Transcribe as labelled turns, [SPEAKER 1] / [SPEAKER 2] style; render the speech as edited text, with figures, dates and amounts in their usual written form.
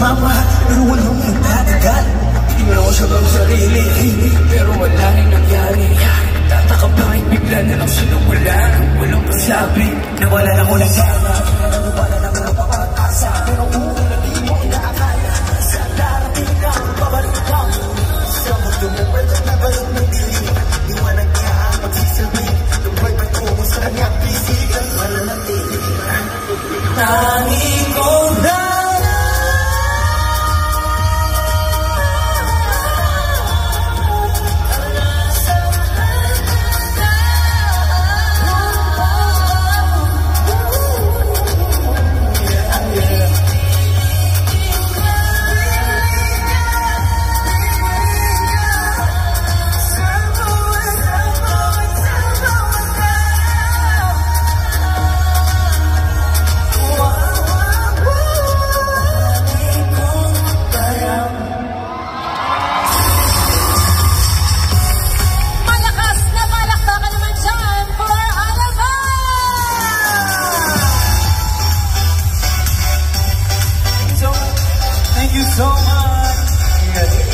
[SPEAKER 1] sumama, pero walang nagtatagal. Tingnan ko sa bang sarili, pero wala rin nangyari. Tataka bakit bigla na lang siya nawala. Walang pasabi, nawala na ko ng gana. Nawala na ko ng pag-asa, pero kung hindi mo inaakala, sa darating ka, babalik ka. Sa mundo mo, pwede na balot ng dilim. Iwanag ka, magsisilbi. Tumbay patungo sa kanyang pisigan. Wala na tinig. Tangi ko na.
[SPEAKER 2] Thank you so much.